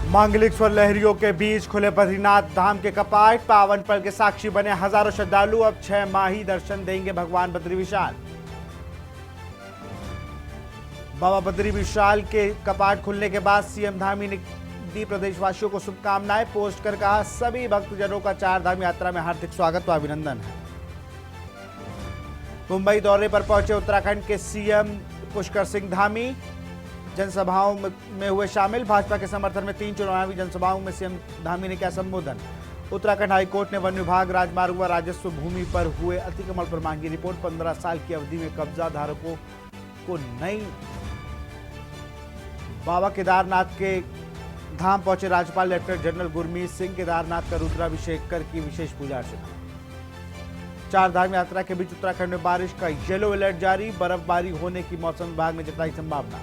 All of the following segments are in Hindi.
मांगलिक स्वर लहरियों के बीच खुले बद्रीनाथ धाम के कपाट, पावन पल के साक्षी बने हजारों श्रद्धालु। अब 6 माह ही दर्शन देंगे भगवान बद्री विशाल। बाबा बद्री विशाल के कपाट खुलने के बाद सीएम धामी ने दी प्रदेशवासियों को शुभकामनाएं। पोस्ट कर कहा, सभी भक्तजनों का चार धाम यात्रा में हार्दिक स्वागत व अभिनंदन है। मुंबई दौरे पर पहुंचे उत्तराखंड के सीएम पुष्कर सिंह धामी, जनसभाओं में हुए शामिल। भाजपा के समर्थन में 3 चुनावी जनसभाओं में सीएम धामी ने किया संबोधन। उत्तराखंड हाईकोर्ट ने वन विभाग, राजमार्ग व राजस्व भूमि पर हुए अतिक्रमण पर मांगी रिपोर्ट। 15 साल की अवधि में कब्जा धारकों को नई। बाबा केदारनाथ के धाम पहुंचे राज्यपाल लेफ्टिनेंट जनरल गुरमीत सिंह। केदारनाथ का रुद्राभिषेक कर की विशेष पूजा अर्चना। चार धाम यात्रा के बीच उत्तराखंड में बारिश का येलो अलर्ट जारी। बर्फबारी होने की मौसम विभाग ने जताई संभावना।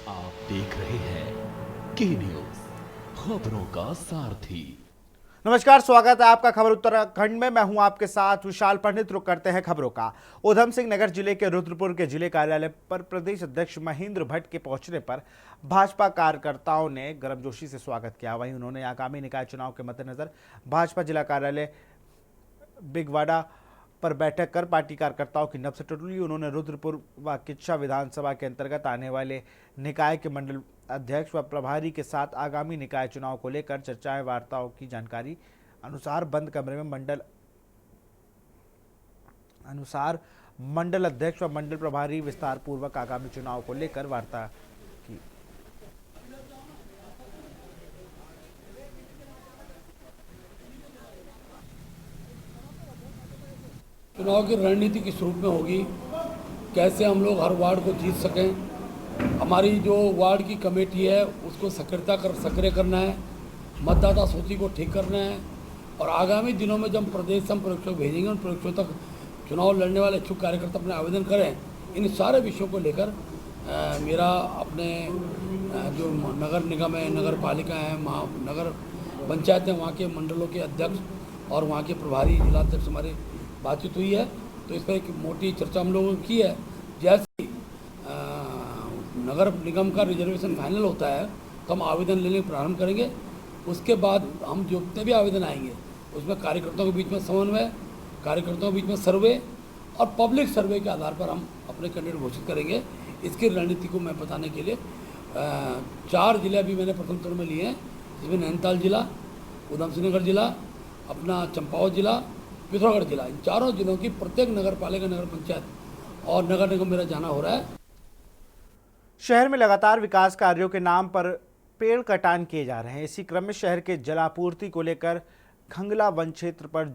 आप देख रहे हैं के न्यूज, खबरों का सारथी। नमस्कार, स्वागत है आपका खबर उत्तराखंड में। मैं हूं आपके साथ विशाल। पंडित। रुक करते हैं खबरों का। उधम सिंह नगर जिले के रुद्रपुर के जिले कार्यालय पर प्रदेश अध्यक्ष महेंद्र भट्ट के पहुंचने पर भाजपा कार्यकर्ताओं ने गर्मजोशी से स्वागत किया। वहीं उन्होंने आगामी निकाय चुनाव के मद्देनजर भाजपा जिला कार्यालय बिगवाड़ा पर बैठक कर पार्टी कार्यकर्ताओं की नब्ज टटोली। उन्होंने रुद्रपुर व किच्छा विधानसभा के अंतर्गत आने वाले निकाय के मंडल अध्यक्ष व प्रभारी के साथ आगामी निकाय चुनाव को लेकर चर्चाएं, वार्ताओं की जानकारी अनुसार बंद कमरे में मंडल अध्यक्ष व मंडल प्रभारी विस्तार पूर्वक आगामी चुनाव को लेकर वार्ता की। चुनाव की रणनीति किस रूप में होगी, कैसे हम लोग हर वार्ड को जीत सकें। हमारी जो वार्ड की कमेटी है उसको सक्रिय करना है, मतदाता सूची को ठीक करना है और आगामी दिनों में जब प्रदेश हम परीक्षक भेजेंगे उन परीक्षकों तक चुनाव लड़ने वाले इच्छुक कार्यकर्ता अपने आवेदन करें। इन सारे विषयों को लेकर मेरा अपने जो नगर निगम है, नगर पालिका है, नगर पंचायत है, वहाँ के मंडलों के अध्यक्ष और वहाँ के प्रभारी जिलाध्यक्ष हमारी बातचीत हुई है। तो इस पर एक मोटी चर्चा हम लोगों ने की है। जैसे नगर निगम का रिजर्वेशन फाइनल होता है तो हम आवेदन लेने प्रारंभ करेंगे। उसके बाद हम जितने भी आवेदन आएंगे उसमें कार्यकर्ताओं के बीच में समन्वय, कार्यकर्ताओं के बीच में सर्वे और पब्लिक सर्वे के आधार पर हम अपने कैंडिडेट घोषित करेंगे। इसकी रणनीति को मैं बताने के लिए 4 जिले अभी मैंने प्रथम चरण में लिए हैं, जिसमें नैनीताल जिला, उधम सिंह नगर जिला, अपना चंपावत जिला, पिथौरागढ़ जिला। इन चारों जिलों की प्रत्येक नगर पालिका, नगर पंचायत और नगर निगम मेरा जाना हो रहा है। शहर में लगातार विकास कार्यों के नाम पर पेड़ कटान किए जा रहे हैं। इसी क्रम में शहर के जलापूर्ति को लेकर खंगला वन क्षेत्र पर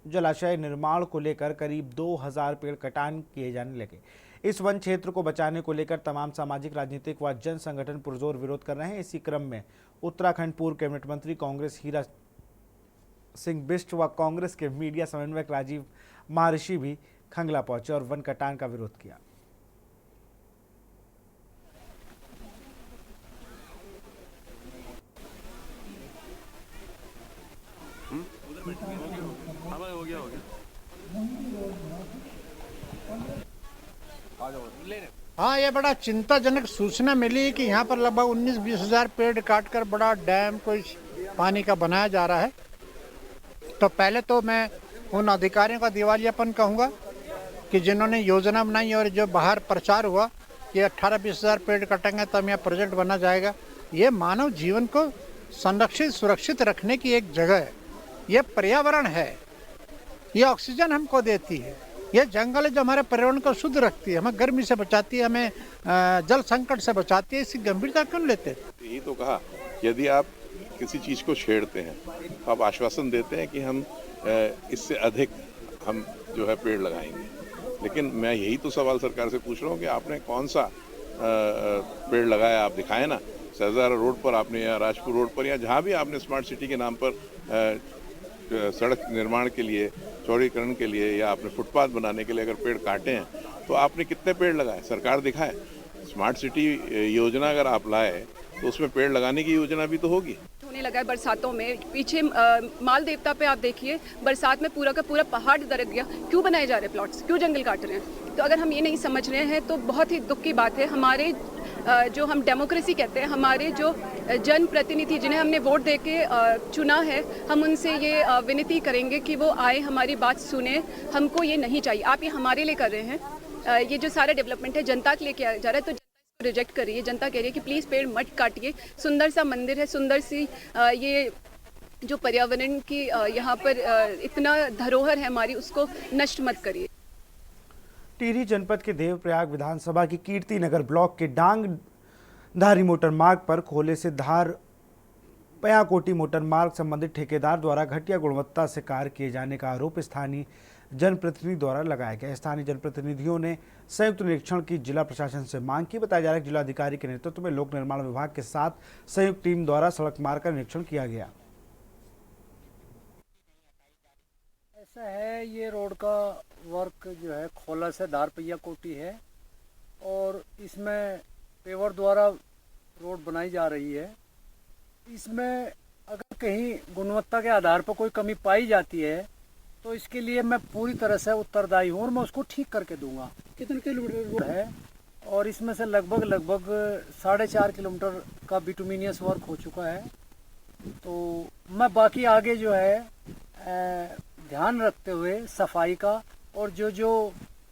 जलाशय निर्माण को लेकर करीब 2000 पेड़ कटान किए जाने लगे। इस वन क्षेत्र को बचाने को लेकर तमाम सामाजिक, राजनीतिक व जन संगठन पुरजोर विरोध कर रहे हैं। इसी क्रम में उत्तराखंड पूर्व कैबिनेट मंत्री कांग्रेस हीरा सिंह बिष्ट व कांग्रेस के मीडिया समन्वयक राजीव महर्षि भी खंगला पहुंचे और वन कटान का विरोध किया। हाँ, ये बड़ा चिंताजनक सूचना मिली कि यहाँ पर लगभग 19-20 हज़ार पेड़ काटकर बड़ा डैम कोई पानी का बनाया जा रहा है। तो पहले तो मैं उन अधिकारियों का दिवालियापन कहूँगा कि जिन्होंने योजना बनाई और जो बाहर प्रचार हुआ कि 18-20 हज़ार पेड़ कटेंगे तब यहाँ प्रोजेक्ट बना जाएगा। ये मानव जीवन को संरक्षित, सुरक्षित रखने की एक जगह है। ये पर्यावरण है, ये ऑक्सीजन हमको देती है। ये जंगल है जो हमारे पर्यावरण को शुद्ध रखती है, हमें गर्मी से बचाती है, हमें जल संकट से बचाती है। इसकी गंभीरता क्यों लेते? यही तो कहा, यदि आप किसी चीज़ को छेड़ते हैं तो आप आश्वासन देते हैं कि हम इससे अधिक हम जो है पेड़ लगाएंगे। लेकिन मैं यही तो सवाल सरकार से पूछ रहा हूँ कि आपने कौन सा पेड़ लगाया, आप दिखाएं ना। सहजारा रोड पर आपने या राजपुर रोड पर या जहाँ भी आपने स्मार्ट सिटी के नाम पर सड़क निर्माण के लिए, चौड़ीकरण के लिए या आपने फुटपाथ बनाने के लिए अगर पेड़ काटे हैं तो आपने कितने पेड़ लगाए, सरकार दिखाए। स्मार्ट सिटी योजना अगर आप लाए तो उसमें पेड़ लगाने की योजना भी तो होगी। होने लगा है बरसातों में। पीछे माल देवता पे आप देखिए, बरसात में पूरा का पूरा पहाड़ दरक गया। क्यों बनाए जा रहे प्लॉट्स, क्यों जंगल काट रहे हैं? तो अगर हम ये नहीं समझ रहे हैं तो बहुत ही दुख की बात है। हमारे जो हम डेमोक्रेसी कहते हैं, हमारे जो जनप्रतिनिधि जिन्हें हमने वोट दे के चुना है, हम उनसे ये विनती करेंगे कि वो आए, हमारी बात सुने। हमको ये नहीं चाहिए, आप ये हमारे लिए कर रहे हैं। ये जो सारा डेवलपमेंट है जनता के लिए किया जा रहा है, तो जनता इसको रिजेक्ट कर रही है। जनता कह रही है कि प्लीज़ पेड़ मत काटिए, सुंदर सा मंदिर है, सुंदर सी ये जो पर्यावरण की यहाँ पर इतना धरोहर है हमारी, उसको नष्ट मत करिए। टिहरी जनपद के देवप्रयाग विधानसभा की कीर्ति नगर ब्लॉक के डांगधारी मोटर मार्ग पर खोले से धार पयाकोटी मोटर मार्ग संबंधित ठेकेदार द्वारा घटिया गुणवत्ता से कार्य किए जाने का आरोप स्थानीय जनप्रतिनिधि द्वारा लगाया गया। स्थानीय जनप्रतिनिधियों ने संयुक्त निरीक्षण की जिला प्रशासन से मांग की। बताया जा रहा है कि जिलाधिकारी के नेतृत्व में लोक निर्माण विभाग के साथ संयुक्त टीम द्वारा सड़क मार्ग का निरीक्षण किया गया। ऐसा है, ये रोड का वर्क जो है खोला से धार पयाकोटी है और इसमें पेवर द्वारा रोड बनाई जा रही है। इसमें अगर कहीं गुणवत्ता के आधार पर कोई कमी पाई जाती है तो इसके लिए मैं पूरी तरह से उत्तरदायी हूँ और मैं उसको ठीक करके दूंगा। कितने किलोमीटर रोड है और इसमें से लगभग 4.5 किलोमीटर का बिटुमिनियस वर्क हो चुका है। तो मैं बाकी आगे जो है ध्यान रखते हुए सफाई का और जो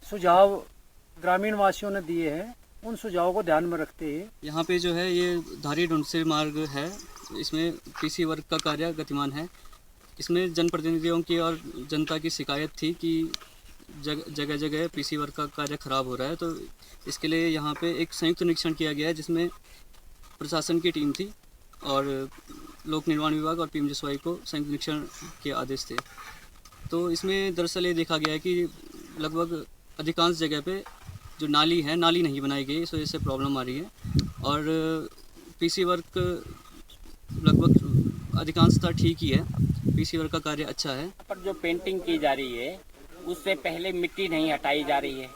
सुझाव ग्रामीण वासियों ने दिए हैं उन सुझावों को ध्यान में रखते हुए यहाँ पे जो है ये धारी ढूंढसे मार्ग है, इसमें पीसी वर्क का कार्य गतिमान है। इसमें जनप्रतिनिधियों की और जनता की शिकायत थी कि जगह जगह पीसी वर्क का कार्य खराब हो रहा है, तो इसके लिए यहाँ पे एक संयुक्त निरीक्षण किया गया है जिसमें प्रशासन की टीम थी और लोक निर्माण विभाग और पीएमजीएसवाई को संयुक्त निरीक्षण के आदेश थे। तो इसमें दरअसल ये देखा गया है कि लगभग अधिकांश जगह पे जो नाली है, नाली नहीं बनाई गई, इस वजह से प्रॉब्लम आ रही है। और पीसी वर्क लगभग अधिकांशतः ठीक ही है, पीसी वर्क का कार्य अच्छा है। पर जो पेंटिंग की जा रही है उससे पहले मिट्टी नहीं हटाई जा रही है,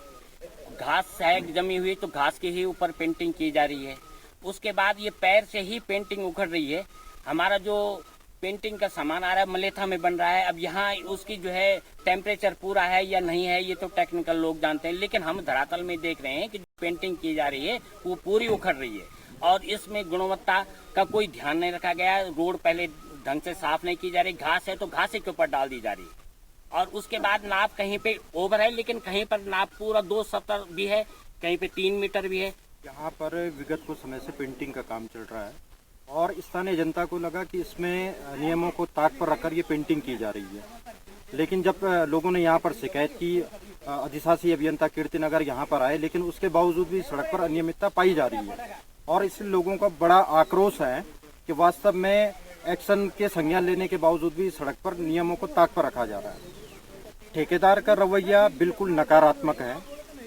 घास है जमी हुई तो घास के ही ऊपर पेंटिंग की जा रही है। उसके बाद ये पैर से ही पेंटिंग उखड़ रही है। हमारा जो पेंटिंग का सामान आ रहा है मलेथा में बन रहा है, अब यहाँ उसकी जो है टेम्परेचर पूरा है या नहीं है ये तो टेक्निकल लोग जानते हैं, लेकिन हम धरातल में देख रहे हैं कि जो पेंटिंग की जा रही है वो पूरी उखड़ रही है और इसमें गुणवत्ता का कोई ध्यान नहीं रखा गया। रोड पहले ढंग से साफ नहीं की जा रही, घास है तो घास के ऊपर डाल दी जा रही है और उसके बाद नाप कहीं पे ओवर है, लेकिन कहीं पर नाप पूरा 2.70 भी है, कहीं पे 3 मीटर भी है। यहाँ पर विगत कुछ समय से पेंटिंग का काम चल रहा है और स्थानीय जनता को लगा कि इसमें नियमों को ताक पर रखकर ये पेंटिंग की जा रही है, लेकिन जब लोगों ने यहाँ पर शिकायत की, अधिशासी अभियंता कीर्तिनगर यहाँ पर आए, लेकिन उसके बावजूद भी सड़क पर अनियमितता पाई जा रही है और इससे लोगों का बड़ा आक्रोश है कि वास्तव में एक्शन के संज्ञान लेने के बावजूद भी सड़क पर नियमों को ताक पर रखा जा रहा है। ठेकेदार का रवैया बिल्कुल नकारात्मक है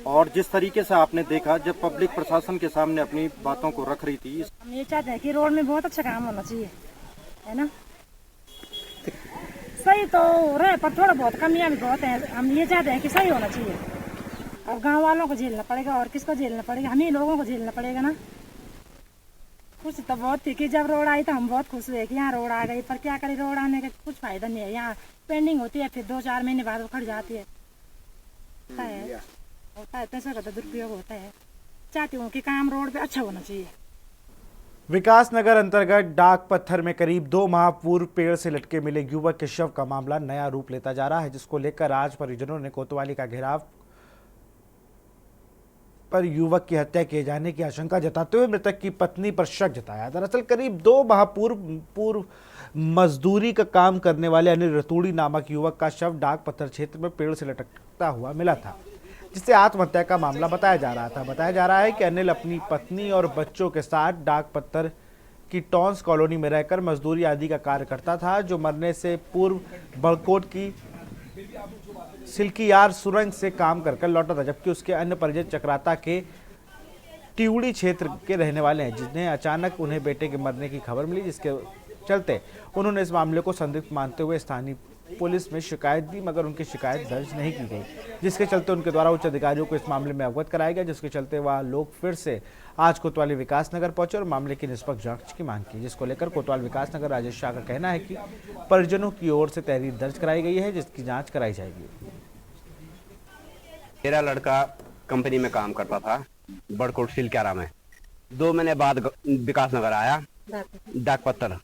और जिस तरीके से आपने देखा जब पब्लिक प्रशासन के सामने अपनी बातों को रख रही थी, हम ये चाहते हैं कि रोड में बहुत अच्छा काम होना चाहिए, है ना। सही तो हो रहा है पर थोड़ा बहुत कमियां भी बहुत है। हम ये चाहते हैं कि सही होना चाहिए। अब गांव वालों को झेलना पड़ेगा और किसको झेलना पड़ेगा, हम ही लोगों को झेलना पड़ेगा ना। खुश तो बहुत थी कि जब रोड आई तो हम बहुत खुश हुए कि यहाँ रोड आ गई, पर क्या करें, रोड आने का कुछ फायदा नहीं है। यहाँ पेंडिंग होती है फिर 2-4 महीने बाद उखड़ जाती है। होता है पैसा का तो दुरुपयोग होता है। चाहती हूँ कि काम रोड पे अच्छा होना चाहिए। विकास नगर अंतर्गत डाक पत्थर में करीब 2 माह पूर्व पेड़ से लटके मिले युवक के शव का मामला नया रूप लेता जा रहा है, जिसको लेकर आज परिजनों ने कोतवाली का घेराव पर युवक की हत्या किए जाने की आशंका जताते हुए मृतक की पत्नी पर शक जताया। दरअसल करीब 2 माह पूर्व मजदूरी का काम करने वाले अनिल रतूड़ी नामक युवक का शव डाक पत्थर क्षेत्र में पेड़ से लटकता हुआ मिला था, जिससे आत्महत्या का मामला बताया जा रहा था। बताया जा रहा है कि अनिल अपनी पत्नी और बच्चों के साथ डाक पत्थर की टॉन्स कॉलोनी में रहकर मजदूरी आदि का कार्य करता था, जो मरने से पूर्व बड़कोट की सिल्कीयार सुरंग से काम कर लौटा था, जबकि उसके अन्य परिजन चक्राता के टिवड़ी क्षेत्र के रहने वाले हैं, जिन्हें अचानक उन्हें बेटे के मरने की खबर मिली, जिसके चलते उन्होंने इस मामले को संदिग्ध मानते हुए स्थानीय पुलिस में शिकायत दी, मगर उनकी शिकायत दर्ज नहीं की गई, जिसके चलते उनके द्वारा उच्च अधिकारियों को इस मामले में अवगत कराया गया, जिसके चलते वह लोग फिर से आज कोतवाली विकास नगर पहुंचे और मामले की निष्पक्ष जांच की मांग की, जिसको लेकर कोतवाल विकास नगर राजेश शाह का कहना है कि परिजनों की ओर से तहरीर दर्ज कराई गई है, जिसकी जाँच कराई जाएगी। मेरा लड़का कंपनी में काम करता था बड़कोट सिलक्यारा में, 2 महीने बाद विकास नगर आया डाक पत्थर।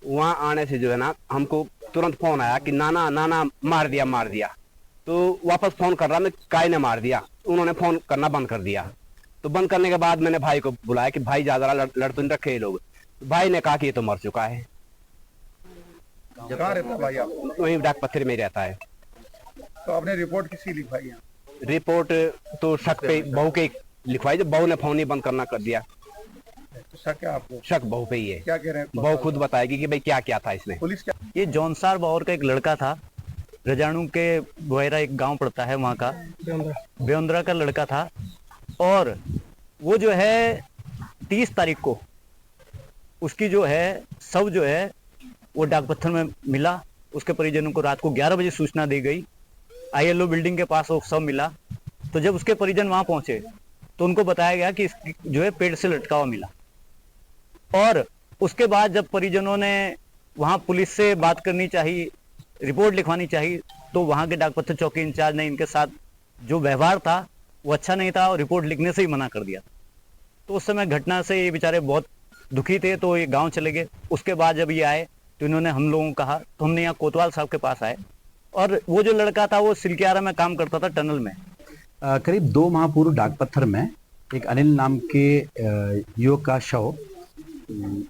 वहाँ आने से जो है ना हमको तुरंत फोन आया कि नाना नाना मार दिया। तो वापस फोन कर रहा, मैं काय ने मार दिया। उन्होंने फोन करना बंद कर दिया। तो बंद करने के बाद मैंने भाई को बुलाया कि भाई ज्यादा लड़ तो नहीं रखे ये लोग। भाई ने कहा कि ये तो मर चुका है। कहाँ रहता है भाई आप? वहीं डाक पत्थर में रहता है। तो आपने रिपोर्ट किसी लिखवाई है? रिपोर्ट तो शक पे बहू के लिखवाई, जब बहू ने फोन ही बंद करना कर दिया। तो शक है आपको? शक बहू पे ही है। क्या कह रहे हैं? बहू खुद बताएगी कि भाई क्या क्या था इसमें। पुलिस क्या? ये जौनसार बावर का एक लड़का था, रजाणु के बोहरा एक गांव पड़ता है वहाँ का, बेउंद्रा का लड़का था। और वो जो है 30 तारीख को उसकी जो है शव जो है वो डाक पत्थर में मिला। उसके परिजनों को रात को 11 बजे सूचना दी गई। ILO बिल्डिंग के पास वो शव मिला। तो जब उसके परिजन वहां पहुंचे तो उनको बताया गया कि जो है पेड़ से लटका हुआ मिला। और उसके बाद जब परिजनों ने वहां पुलिस से बात करनी चाहिए, रिपोर्ट लिखवानी चाहिए, तो वहां के डाक पत्थर चौकी इंचार्ज ने इनके साथ जो व्यवहार था वो अच्छा नहीं था और रिपोर्ट लिखने से ही मना कर दिया। तो उस समय घटना से ये बेचारे बहुत दुखी थे, तो ये गांव चले गए। उसके बाद जब ये आए तो इन्होंने हम लोगों को कहा, तो हमने यहाँ कोतवाल साहब के पास आए। और वो जो लड़का था वो सिलकियारा में काम करता था, टनल में। करीब 2 माह पूर्व डाक पत्थर में एक अनिल नाम के युवक का शव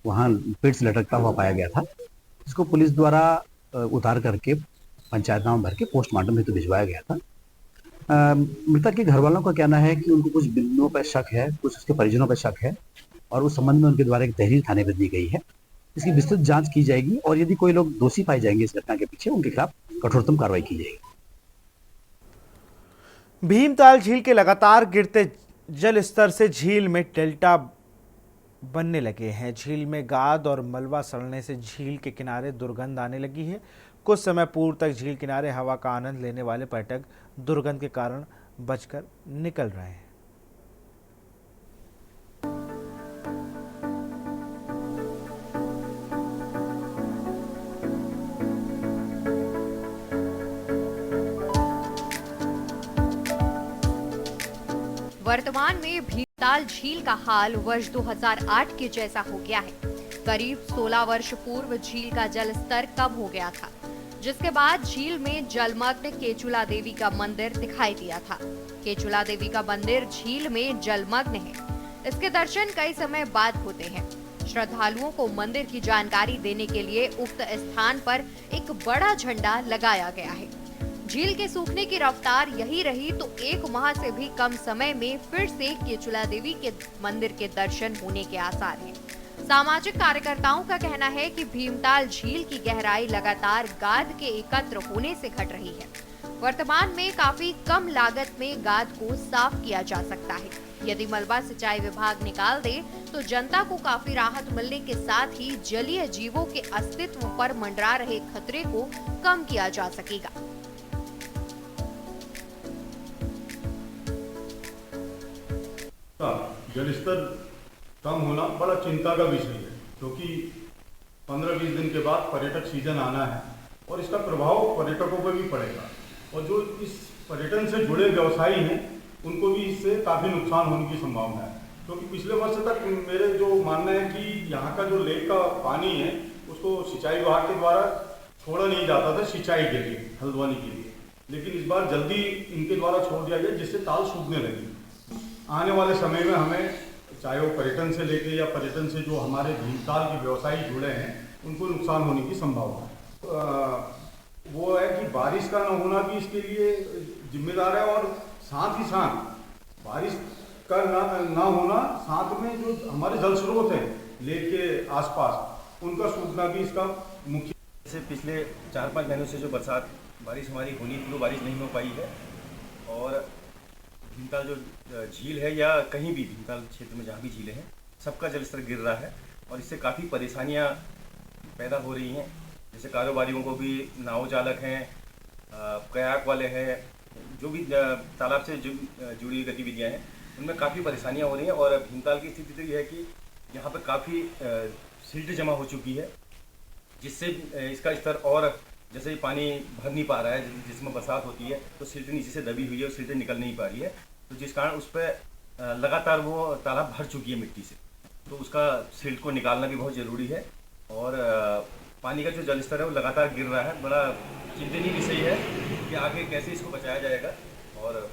वहाँ पेड़ से लटकता हुआ पाया गया था, जिसको पुलिस द्वारा उतार करके पंचायतनामा भर के पोस्टमार्टम हेतु भिजवाया गया था। मृतक के घर वालों का कहना है कि उनको कुछ बिंदुओं पर शक है, कुछ उसके परिजनों पर शक है, और उस संबंध में उनके द्वारा एक तहरीर थाने पर दी गई है। इसकी विस्तृत जांच की जाएगी और यदि कोई लोग दोषी पाए जाएंगे इस घटना के पीछे, उनके खिलाफ कठोरतम कार्रवाई की जाएगी। भीमताल झील के लगातार गिरते जल स्तर से झील में डेल्टा बनने लगे हैं। झील में गाद और मलबा सड़ने से झील के किनारे दुर्गंध आने लगी है। कुछ समय पूर्व तक झील किनारे हवा का आनंद लेने वाले पर्यटक दुर्गंध के कारण बचकर निकल रहे हैं। वर्तमान में भीमताल झील का हाल वर्ष 2008 के जैसा हो गया है। करीब 16 वर्ष पूर्व झील का जल स्तर कम हो गया था, जिसके बाद झील में जलमग्न केचुला देवी का मंदिर दिखाई दिया था। केचुला देवी का मंदिर झील में जलमग्न है। इसके दर्शन कई समय बाद होते हैं। श्रद्धालुओं को मंदिर की जानकारी देने के लिए उक्त स्थान पर एक बड़ा झंडा लगाया गया है। झील के सूखने की रफ्तार यही रही तो 1 माह से भी कम समय में फिर से केचुला देवी के मंदिर के दर्शन होने के आसार हैं। सामाजिक कार्यकर्ताओं का कहना है कि भीमताल झील की गहराई लगातार गाद के एकत्र होने से घट रही है। वर्तमान में काफी कम लागत में गाद को साफ किया जा सकता है। यदि मलबा सिंचाई विभाग निकाल दे तो जनता को काफी राहत मिलने के साथ ही जलीय जीवों के अस्तित्व पर मंडरा रहे खतरे को कम किया जा सकेगा। जल स्तर कम होना बड़ा चिंता का विषय है, क्योंकि 15-20 दिन के बाद पर्यटक सीजन आना है और इसका प्रभाव पर्यटकों पर भी पड़ेगा। और जो इस पर्यटन से जुड़े व्यवसायी हैं उनको भी इससे काफ़ी नुकसान होने की संभावना है, क्योंकि पिछले वर्ष तक मेरे जो मानना है कि यहाँ का जो लेक का पानी है उसको सिंचाई विभाग के द्वारा छोड़ा नहीं जाता था सिंचाई के लिए, हल्द्वानी के लिए, लेकिन इस बार जल्दी इनके द्वारा छोड़ दिया गया, जिससे ताल सूखने लगी। आने वाले समय में हमें चाहे वो पर्यटन से लेके या पर्यटन से जो हमारे भीमताल के व्यवसायी जुड़े हैं उनको नुकसान होने की संभावना है। वो है कि बारिश का न होना भी इसके लिए जिम्मेदार है, और साथ ही साथ बारिश का ना होना, साथ में जो हमारे जल स्रोत हैं लेक के आसपास उनका सूखना भी इसका मुख्य। जैसे पिछले 4-5 महीनों से जो बरसात बारिश हमारी होनी थी वो बारिश नहीं हो पाई है, और भीमताल जो झील है या कहीं भी भीमताल क्षेत्र में जहाँ भी झीलें हैं सबका जलस्तर गिर रहा है, और इससे काफ़ी परेशानियाँ पैदा हो रही हैं। जैसे कारोबारियों को भी, नाव चालक हैं, कयाक वाले हैं, जो भी तालाब से जुड़ी हुई गतिविधियाँ हैं उनमें काफ़ी परेशानियाँ हो रही हैं। और भीमताल की स्थिति तो ये है कि यहाँ पर काफ़ी सिल्ट जमा हो चुकी है, जिससे इसका स्तर और जैसे ही पानी भर नहीं पा रहा है, जिसमें बरसात होती है तो सिल्ट नीचे से दबी हुई है और सिल्ट निकल नहीं पा रही है, तो जिस कारण उस पर लगातार वो तालाब भर चुकी है मिट्टी से। तो उसका सिल्ट को निकालना भी बहुत ज़रूरी है। और पानी का जो जल स्तर है वो लगातार गिर रहा है। बड़ा चिंतनीय विषय है कि आगे कैसे इसको बचाया जाएगा और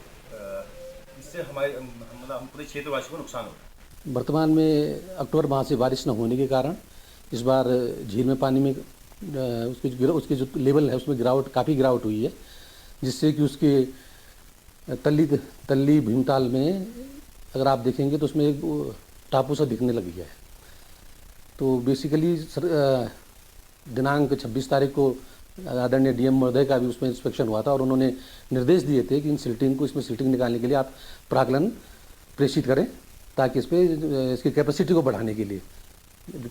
इससे हम पूरे क्षेत्रवासियों को नुकसान होगा। वर्तमान में अक्टूबर माह से बारिश न होने के कारण इस बार झील में पानी में उसकी जो लेवल है उसमें काफ़ी गिरावट हुई है, जिससे कि उसके तल्ली भीमताल में अगर आप देखेंगे तो उसमें एक टापू सा दिखने लग गया है। तो बेसिकली दिनांक 26 तारीख को आदरणीय डीएम महोदय का भी उसमें इंस्पेक्शन हुआ था और उन्होंने निर्देश दिए थे कि इसमें सिल्टिंग निकालने के लिए आप प्राक्कलन प्रेषित करें ताकि इसकी कैपेसिटी को बढ़ाने के लिए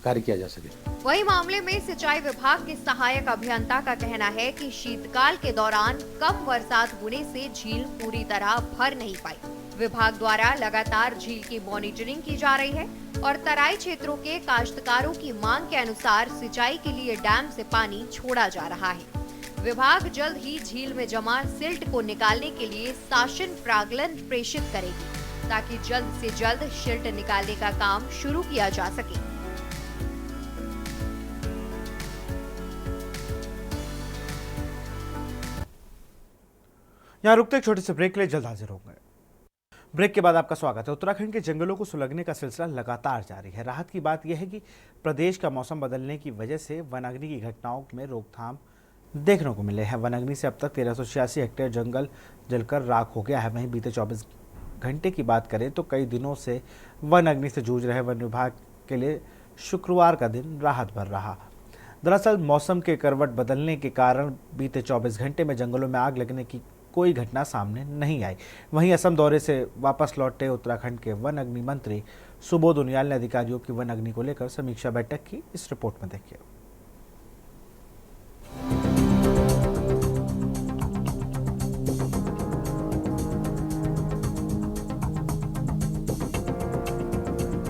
कार्य किया जा सके। वही मामले में सिंचाई विभाग के सहायक अभियंता का कहना है कि शीतकाल के दौरान कम बरसात होने से झील पूरी तरह भर नहीं पाई। विभाग द्वारा लगातार झील की मॉनिटरिंग की जा रही है और तराई क्षेत्रों के काश्तकारों की मांग के अनुसार सिंचाई के लिए डैम से पानी छोड़ा जा रहा है। विभाग जल्द ही झील में जमा सिल्ट को निकालने के लिए शासन प्राक्कलन प्रेषित करेगी ताकि जल्द से जल्द सिल्ट निकालने का काम शुरू किया जा सके। यहाँ रुकते एक छोटे से ब्रेक के लिए जल्द हाजिर होंगे। ब्रेक के बाद आपका स्वागत है। उत्तराखंड के जंगलों को सुलगने का सिलसिला लगातार जारी है। राहत की बात यह है कि प्रदेश का मौसम बदलने की वजह से वनाग्नि की घटनाओं में रोकथाम देखने को मिले हैं। वनाग्नि से अब तक 1386 हेक्टेयर जंगल जलकर राख हो गया है। वहीं बीते 24 घंटे की बात करें तो कई दिनों से वनाग्नि से जूझ रहे वन विभाग के लिए शुक्रवार का दिन राहत भर रहा। दरअसल मौसम के करवट बदलने के कारण बीते 24 घंटे में जंगलों में आग लगने की कोई घटना सामने नहीं आई। वहीं असम दौरे से वापस लौटे उत्तराखंड के वन अग्नि मंत्री सुबोध उनियाल ने अधिकारियों की वन अग्नि को लेकर समीक्षा बैठक की। इस रिपोर्ट में देखिए।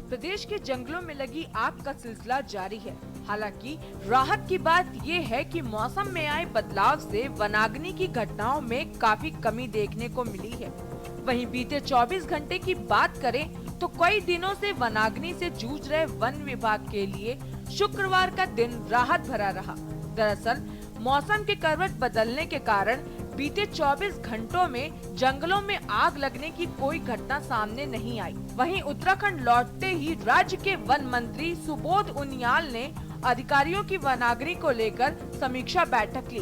प्रदेश के जंगलों में लगी आग का सिलसिला जारी है। हालांकि राहत की बात ये है कि मौसम में आए बदलाव से वनाग्नि की घटनाओं में काफी कमी देखने को मिली है। वहीं बीते 24 घंटे की बात करें तो कई दिनों से वनाग्नि से जूझ रहे वन विभाग के लिए शुक्रवार का दिन राहत भरा रहा। दरअसल मौसम के करवट बदलने के कारण बीते 24 घंटों में जंगलों में आग लगने की कोई घटना सामने नहीं आई। वहीं उत्तराखंड लौटते ही राज्य के वन मंत्री सुबोध उनियाल ने अधिकारियों की वनाग्नि को लेकर समीक्षा बैठक ली।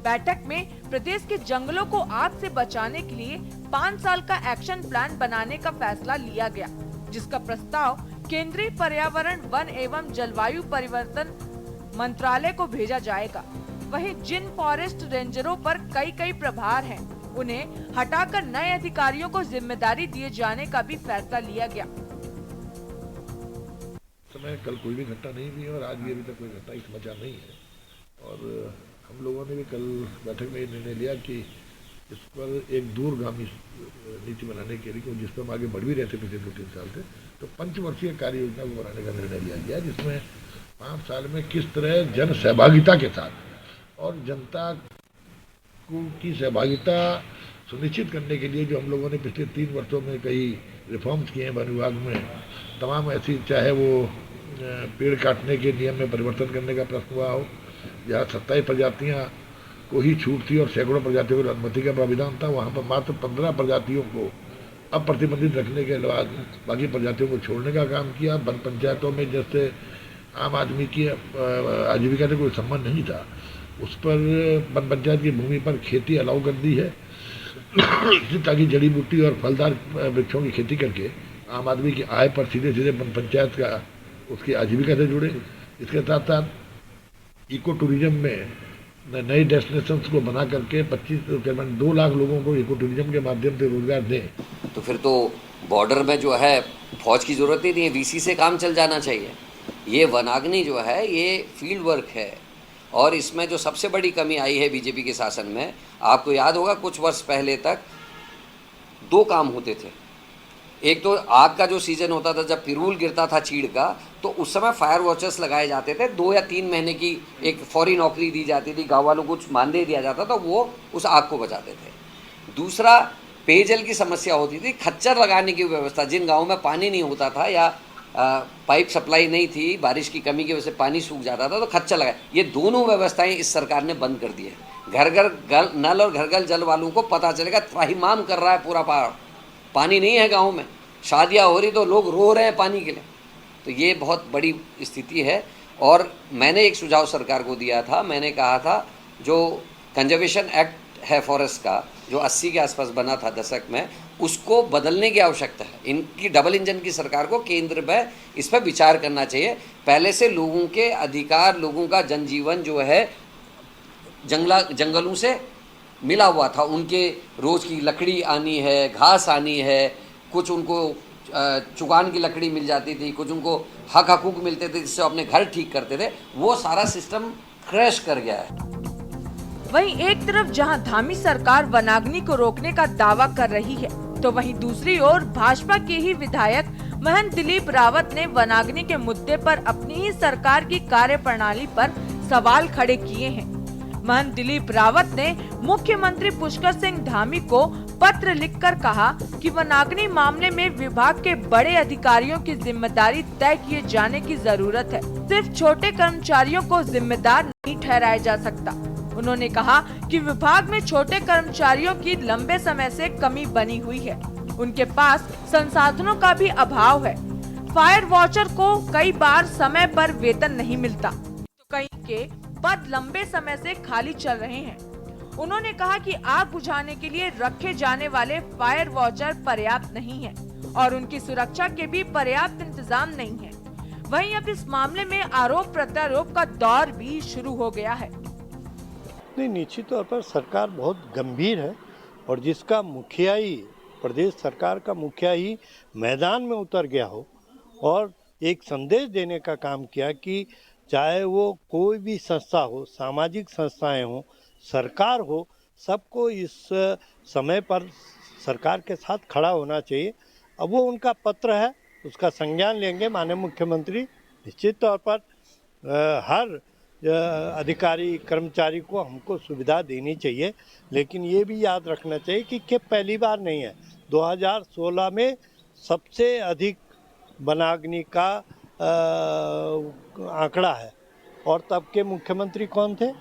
बैठक में प्रदेश के जंगलों को आग से बचाने के लिए 5 साल का एक्शन प्लान बनाने का फैसला लिया गया, जिसका प्रस्ताव केंद्रीय पर्यावरण, वन एवं जलवायु परिवर्तन मंत्रालय को भेजा जाएगा। वहीं जिन फॉरेस्ट रेंजरों पर कई प्रभार हैं, उन्हें हटाकर नए अधिकारियों को जिम्मेदारी दिए जाने का भी फैसला लिया गया। समय कल कोई भी घटना नहीं हुई और आज भी अभी तक कोई घटना की समाचार नहीं है। और हम लोगों ने भी कल बैठक में ये निर्णय लिया कि इस पर एक दूरगामी नीति बनाने के लिए, जिस पर हम आगे बढ़ भी रहे थे पिछले 2-3 साल से, तो पंचवर्षीय कार्य योजना को बनाने का निर्णय लिया गया, जिसमें 5 साल में किस तरह जन सहभागिता के साथ और जनता की सहभागिता सुनिश्चित करने के लिए जो हम लोगों ने पिछले 3 वर्षों में कई रिफॉर्म्स किए हैं वन विभाग में, तमाम ऐसी, चाहे वो पेड़ काटने के नियम में परिवर्तन करने का प्रश्न हुआ हो, जहाँ 27 प्रजातियाँ को ही छूट थी और सैकड़ों प्रजातियों को अनुमति का प्राविधान था, वहाँ पर मात्र 15 प्रजातियों को अप्रतिबंधित रखने के बाद बाकी प्रजातियों को छोड़ने का काम किया। वन पंचायतों में जैसे आम आदमी की आजीविका से कोई संबंध नहीं था, उस पर वन पंचायत की भूमि पर खेती अलाउ कर दी है ताकि जड़ी बूटी और फलदार वृक्षों की खेती करके आम आदमी की आय पर सीधे सीधे वन पंचायत का उसकी आजीविका से जुड़े। इसके साथ साथ इको टूरिज्म में नए डेस्टिनेशंस को बना करके 2 लाख लोगों को इको टूरिज्म के माध्यम से रोजगार दें। तो फिर तो बॉर्डर में जो है फौज की जरूरत ही नहीं है, वीसी से काम चल जाना चाहिए। ये वनाग्नि जो है ये फील्ड वर्क है और इसमें जो सबसे बड़ी कमी आई है बीजेपी के शासन में, आपको याद होगा कुछ वर्ष पहले तक 2 काम होते थे। एक तो आग का जो सीजन होता था, जब पिरूल गिरता था चीड़ का, तो उस समय फायर वॉचर्स लगाए जाते थे। 2 या 3 महीने की एक फौरी नौकरी दी जाती थी, गाँव वालों को कुछ मानदेय दिया जाता था, वो उस आग को बचाते थे। दूसरा, पेयजल की समस्या होती थी, खच्चर लगाने की व्यवस्था, जिन गाँवों में पानी नहीं होता था या पाइप सप्लाई नहीं थी, बारिश की कमी की वजह से पानी सूख जाता था तो खच्चर लगा। ये दोनों व्यवस्थाएं इस सरकार ने बंद कर दी है। घर घर नल और घर घर जल वालों को पता चलेगा, त्राहिमाम कर रहा है पूरा पहाड़, पानी नहीं है गाँव में, शादियाँ हो रही तो लोग रो रहे हैं पानी के लिए। तो ये बहुत बड़ी स्थिति है। और मैंने एक सुझाव सरकार को दिया था, मैंने कहा था जो कंजर्वेशन एक्ट है फॉरेस्ट का, जो 80 के आसपास बना था दशक में, उसको बदलने की आवश्यकता है। इनकी डबल इंजन की सरकार को केंद्र में इस पर विचार करना चाहिए। पहले से लोगों के अधिकार, लोगों का जनजीवन जो है जंगलों से मिला हुआ था, उनके रोज़ की लकड़ी आनी है, घास आनी है, कुछ उनको चुगान की लकड़ी मिल जाती थी, कुछ उनको हकूक मिलते थे जिससे अपने घर ठीक करते थे, वो सारा सिस्टम क्रैश कर गया है। वहीं एक तरफ जहां धामी सरकार वनाग्नि को रोकने का दावा कर रही है, तो वहीं दूसरी ओर भाजपा के ही विधायक महंत दिलीप रावत ने वनाग्नि के मुद्दे पर अपनी ही सरकार की कार्यप्रणाली पर सवाल खड़े किए हैं। महंत दिलीप रावत ने मुख्यमंत्री पुष्कर सिंह धामी को पत्र लिखकर कहा कि वनाग्नि मामले में विभाग के बड़े अधिकारियों की जिम्मेदारी तय किए जाने की जरूरत है। सिर्फ छोटे कर्मचारियों को जिम्मेदार नहीं ठहराया जा सकता। उन्होंने कहा कि विभाग में छोटे कर्मचारियों की लंबे समय से कमी बनी हुई है, उनके पास संसाधनों का भी अभाव है। फायर वॉचर को कई बार समय पर वेतन नहीं मिलता, तो कई के पद लंबे समय से खाली चल रहे हैं। उन्होंने कहा कि आग बुझाने के लिए रखे जाने वाले फायर वॉचर पर्याप्त नहीं है और उनकी सुरक्षा के भी पर्याप्त इंतजाम नहीं है। वहीं अब इस मामले में आरोप प्रत्यारोप का दौर भी शुरू हो गया है। नहीं, निश्चित तौर पर सरकार बहुत गंभीर है और जिसका मुखिया ही, प्रदेश सरकार का मुखिया ही मैदान में उतर गया हो और एक संदेश देने का काम किया कि चाहे वो कोई भी संस्था हो, सामाजिक संस्थाएं हो, सरकार हो, सबको इस समय पर सरकार के साथ खड़ा होना चाहिए। अब वो उनका पत्र है, उसका संज्ञान लेंगे माननीय मुख्यमंत्री। निश्चित तौर पर हर अधिकारी कर्मचारी को हमको सुविधा देनी चाहिए, लेकिन ये भी याद रखना चाहिए कि पहली बार नहीं है। 2016 में सबसे अधिक वनाग्नि का आंकड़ा है और तब के मुख्यमंत्री कौन थे।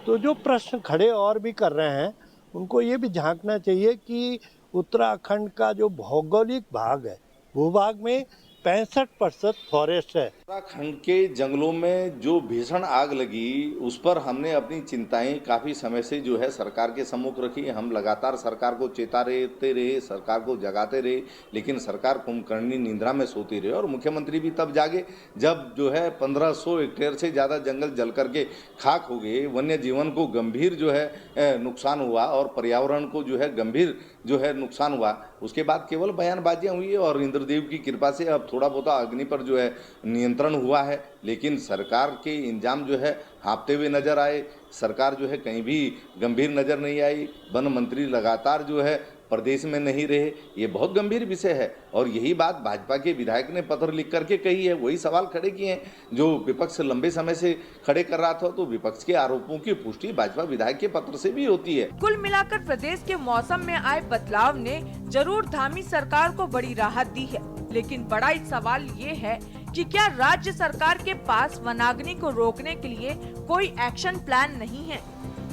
तो जो प्रश्न खड़े और भी कर रहे हैं, उनको ये भी झांकना चाहिए कि उत्तराखंड का जो भौगोलिक भाग है, भूभाग में 65% फॉरेस्ट है। उत्तराखंड के जंगलों में जो भीषण आग लगी, उस पर हमने अपनी चिंताएं काफ़ी समय से जो है सरकार के सम्मुख रखी। हम लगातार सरकार को चेताते रहे, सरकार को जगाते रहे, लेकिन सरकार कुंभकर्णी निंद्रा में सोती रही। और मुख्यमंत्री भी तब जागे जब जो है 1500 हेक्टेयर से ज़्यादा जंगल जल करके खाक हो गए, वन्य जीवन को गंभीर जो है नुकसान हुआ और पर्यावरण को जो है गंभीर जो है नुकसान हुआ। उसके बाद केवल बयानबाजियाँ हुई और इंद्रदेव की कृपा से अब थोड़ा बहुत अग्नि पर जो है नियंत्रण हुआ है, लेकिन सरकार के इंजाम जो है हाँपते हुए नजर आए। सरकार जो है कहीं भी गंभीर नजर नहीं आई। वन मंत्री लगातार जो है प्रदेश में नहीं रहे। ये बहुत गंभीर विषय है और यही बात भाजपा के विधायक ने पत्र लिख करके कही है, वही सवाल खड़े किए हैं जो विपक्ष लंबे समय से खड़े कर रहा था। तो विपक्ष के आरोपों की पुष्टि भाजपा विधायक के पत्र से भी होती है। कुल मिलाकर प्रदेश के मौसम में आए बदलाव ने जरूर धामी सरकार को बड़ी राहत दी है, लेकिन बड़ा सवाल ये है कि क्या राज्य सरकार के पास वनाग्नि को रोकने के लिए कोई एक्शन प्लान नहीं है?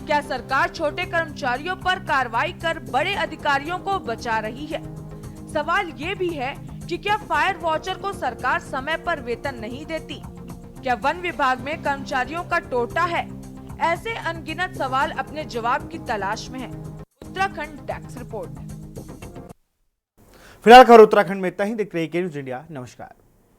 क्या सरकार छोटे कर्मचारियों पर कार्रवाई कर बड़े अधिकारियों को बचा रही है? सवाल ये भी है कि क्या फायर वॉचर को सरकार समय पर वेतन नहीं देती? क्या वन विभाग में कर्मचारियों का टोटा है? ऐसे अनगिनत सवाल अपने जवाब की तलाश में हैं। Uttarakhand desk report. फिलहाल खबर उत्तराखंड में इतना ही। देख रहे हैं के न्यूज़ इंडिया। नमस्कार।